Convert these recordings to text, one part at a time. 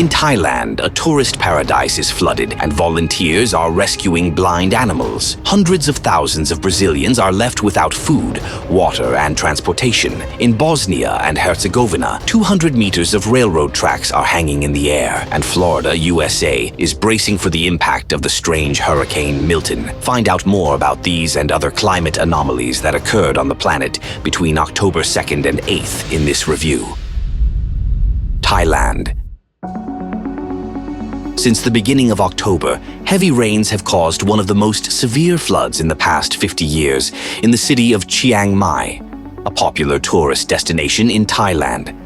In Thailand, a tourist paradise is flooded and volunteers are rescuing blind animals. Hundreds of thousands of Brazilians are left without food, water, and transportation. In Bosnia and Hertzegovina, 200 meters of railroad tracks are hanging in the air, and Florida, USA, is bracing for the impact of the strange hurricane Milton. Find out more about these and other climate anomalies that occurred on the planet between October 2nd and 8th in this review. Thailand. Since the beginning of October, heavy rains have caused one of the most severe floods in the past 50 years in the city of Chiang Mai, a popular tourist destination in Thailand.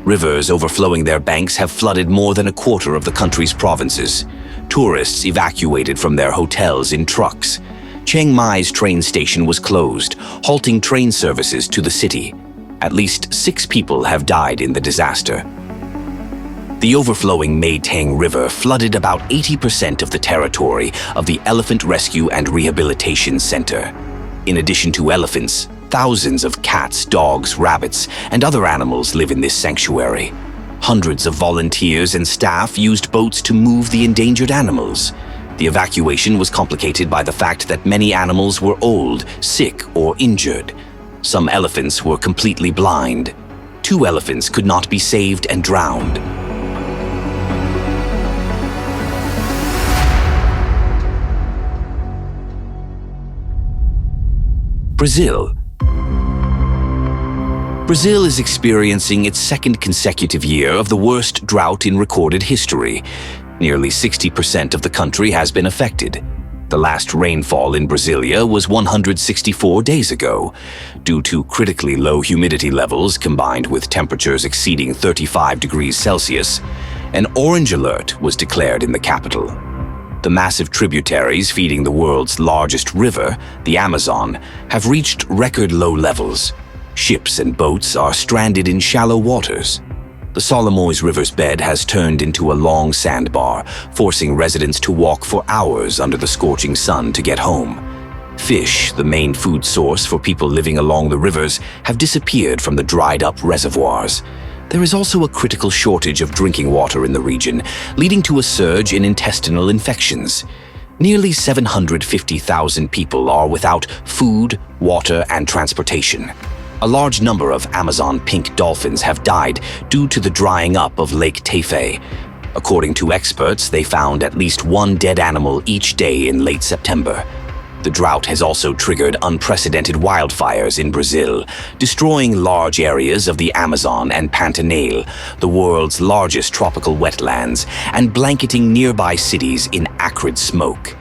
Rivers overflowing their banks have flooded more than a quarter of the country's provinces. Tourists evacuated from their hotels in trucks. Chiang Mai's train station was closed, halting train services to the city. At least 6 people have died in the disaster. The overflowing Mae Tang River flooded about 80% of the territory of the Elephant Rescue and Rehabilitation Center. In addition to elephants, thousands of cats, dogs, rabbits, and other animals live in this sanctuary. Hundreds of volunteers and staff used boats to move the endangered animals. The evacuation was complicated by the fact that many animals were old, sick, or injured. Some elephants were completely blind. 2 elephants could not be saved and drowned. Brazil. Brazil is experiencing its second consecutive year of the worst drought in recorded history. Nearly 60% of the country has been affected. The last rainfall in Brasilia was 164 days ago. Due to critically low humidity levels combined with temperatures exceeding 35 degrees Celsius, an orange alert was declared in the capital. The massive tributaries feeding the world's largest river, the Amazon, have reached record low levels. Ships and boats are stranded in shallow waters. The Solimões River's bed has turned into a long sandbar, forcing residents to walk for hours under the scorching sun to get home. Fish, the main food source for people living along the rivers, have disappeared from the dried-up reservoirs. There is also a critical shortage of drinking water in the region, leading to a surge in intestinal infections. Nearly 750,000 people are without food, water, and transportation. A large number of Amazon pink dolphins have died due to the drying up of Lake Tefé. According to experts, they found at least 1 dead animal each day in late September. The drought has also triggered unprecedented wildfires in Brazil, destroying large areas of the Amazon and Pantanal, the world's largest tropical wetlands, and blanketing nearby cities in acrid smoke.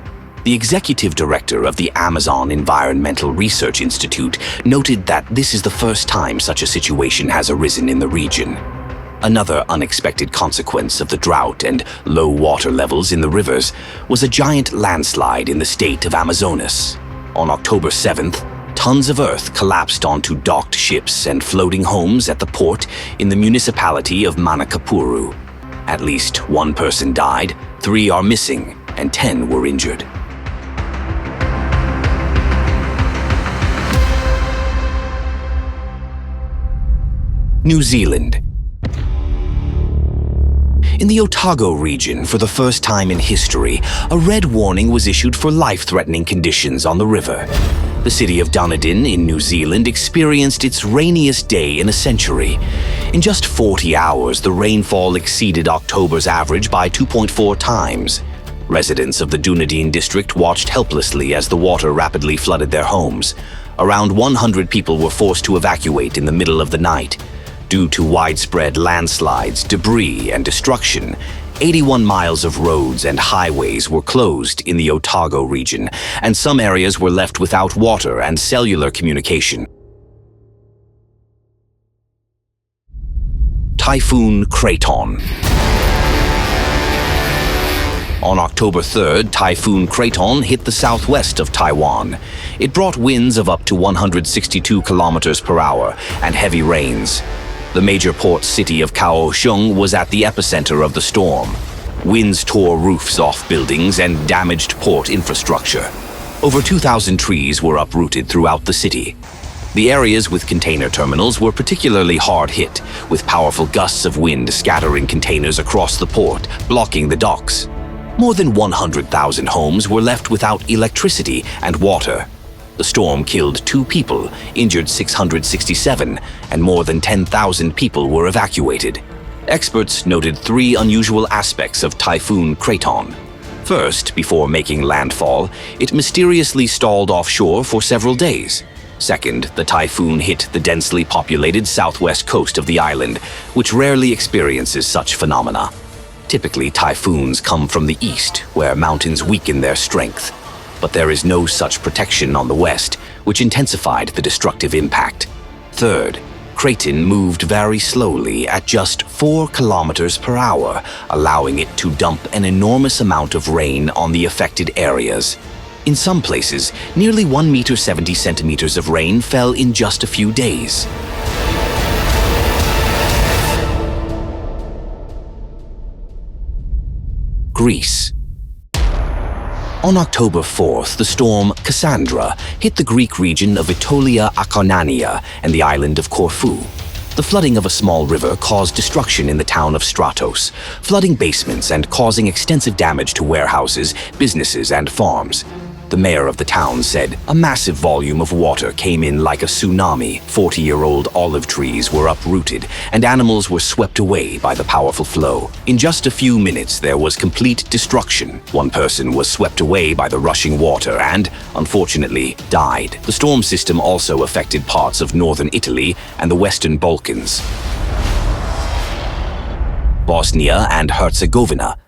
The executive director of the Amazon Environmental Research Institute noted that this is the first time such a situation has arisen in the region. Another unexpected consequence of the drought and low water levels in the rivers was a giant landslide in the state of Amazonas. On October 7th, tons of earth collapsed onto docked ships and floating homes at the port in the municipality of Manacapuru. At least 1 person died, 3 are missing, and 10 were injured. New Zealand. In the Otago region, for the first time in history, a red warning was issued for life-threatening conditions on the river. The city of Dunedin in New Zealand experienced its rainiest day in a century. In just 40 hours, the rainfall exceeded October's average by 2.4 times. Residents of the Dunedin district watched helplessly as the water rapidly flooded their homes. Around 100 people were forced to evacuate in the middle of the night. Due to widespread landslides, debris, and destruction, 81 miles of roads and highways were closed in the Otago region, and some areas were left without water and cellular communication. Typhoon Kraton. On October 3rd, Typhoon Kraton hit the southwest of Taiwan. It brought winds of up to 162 kilometers per hour and heavy rains. The major port city of Kaaos was at the epicenter of the storm. Winds tore roofs off buildings and damaged port infrastructure. Over 2,000 trees were uprooted throughout the city. The areas with container terminals were particularly hard hit, with powerful gusts of wind scattering containers across the port, blocking the docks. More than 100,000 homes were left without electricity and water. The storm killed 2 people, injured 667, and more than 10,000 people were evacuated. Experts noted 3 unusual aspects of Typhoon Kraton. First, before making landfall, it mysteriously stalled offshore for several days. Second, the typhoon hit the densely populated southwest coast of the island, which rarely experiences such phenomena. Typically, typhoons come from the east, where mountains weaken their strength. But there is no such protection on the west, which intensified the destructive impact. Third, Kraton moved very slowly at just 4 kilometers per hour, allowing it to dump an enormous amount of rain on the affected areas. In some places, nearly 1 meter 70 centimeters of rain fell in just a few days. Greece. On October 4th, the storm Cassandra hit the Greek region of Aetolia-Acarnania and the island of Corfu. The flooding of a small river caused destruction in the town of Stratos, flooding basements and causing extensive damage to warehouses, businesses, and farms. The mayor of the town said a massive volume of water came in like a tsunami. 40-year-old olive trees were uprooted, and animals were swept away by the powerful flow. In just a few minutes, there was complete destruction. 1 person was swept away by the rushing water and, unfortunately, died. The storm system also affected parts of northern Italy and the Western Balkans. Bosnia and Hertzegovina.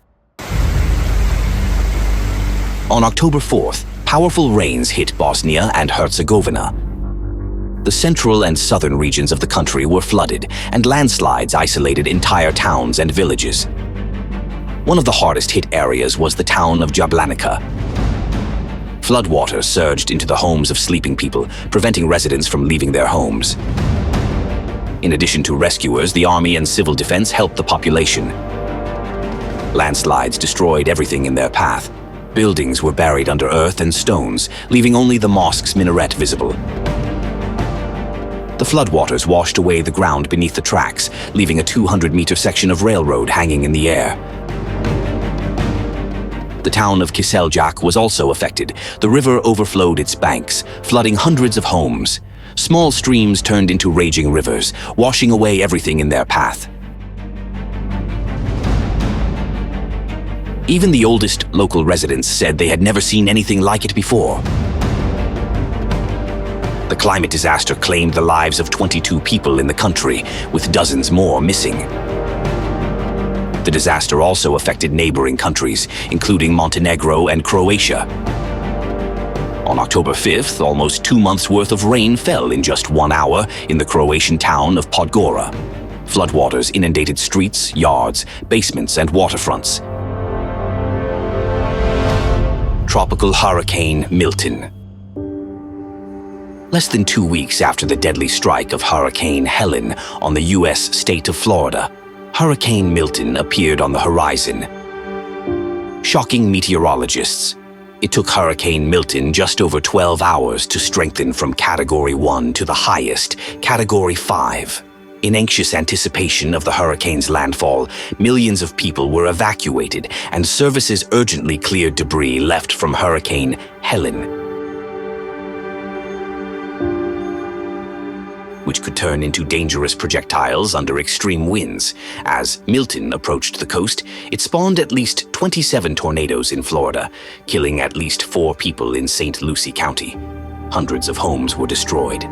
On October 4th, powerful rains hit Bosnia and Hertzegovina. The central and southern regions of the country were flooded, and landslides isolated entire towns and villages. One of the hardest hit areas was the town of Jablanica. Floodwater surged into the homes of sleeping people, preventing residents from leaving their homes. In addition to rescuers, the army and civil defense helped the population. Landslides destroyed everything in their path. Buildings were buried under earth and stones, leaving only the mosque's minaret visible. The floodwaters washed away the ground beneath the tracks, leaving a 200-meter section of railroad hanging in the air. The town of Kiseljak was also affected. The river overflowed its banks, flooding hundreds of homes. Small streams turned into raging rivers, washing away everything in their path. Even the oldest local residents said they had never seen anything like it before. The climate disaster claimed the lives of 22 people in the country, with dozens more missing. The disaster also affected neighboring countries, including Montenegro and Croatia. On October 5th, almost 2 months' worth of rain fell in just 1 hour in the Croatian town of Podgora. Floodwaters inundated streets, yards, basements, and waterfronts. Tropical Hurricane Milton. Less than 2 weeks after the deadly strike of Hurricane Helen on the U.S. state of Florida, Hurricane Milton appeared on the horizon. Shocking meteorologists. It took Hurricane Milton just over 12 hours to strengthen from Category 1 to the highest, Category 5. In anxious anticipation of the hurricane's landfall, millions of people were evacuated and services urgently cleared debris left from Hurricane Helen, which could turn into dangerous projectiles under extreme winds. As Milton approached the coast, it spawned at least 27 tornadoes in Florida, killing at least 4 people in St. Lucie County. Hundreds of homes were destroyed.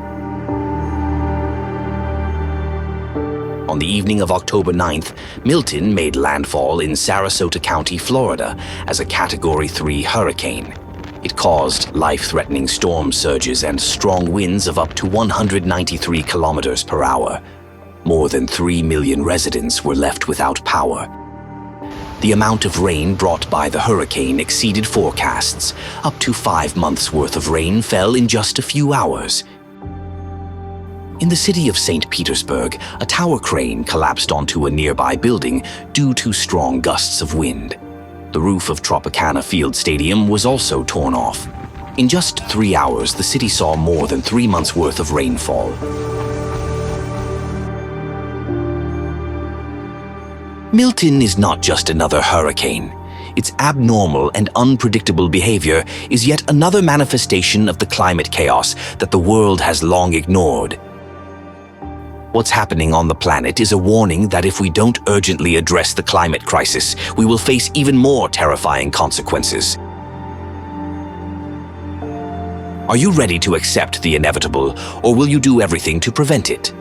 On the evening of October 9th, Milton made landfall in Sarasota County, Florida, as a Category 3 hurricane. It caused life-threatening storm surges and strong winds of up to 193 kilometers per hour. More than 3 million residents were left without power. The amount of rain brought by the hurricane exceeded forecasts. Up to 5 months' worth of rain fell in just a few hours. In the city of St. Petersburg, a tower crane collapsed onto a nearby building due to strong gusts of wind. The roof of Tropicana Field Stadium was also torn off. In just 3 hours, the city saw more than 3 months' worth of rainfall. Milton is not just another hurricane. Its abnormal and unpredictable behavior is yet another manifestation of the climate chaos that the world has long ignored. What's happening on the planet is a warning that if we don't urgently address the climate crisis, we will face even more terrifying consequences. Are you ready to accept the inevitable, or will you do everything to prevent it?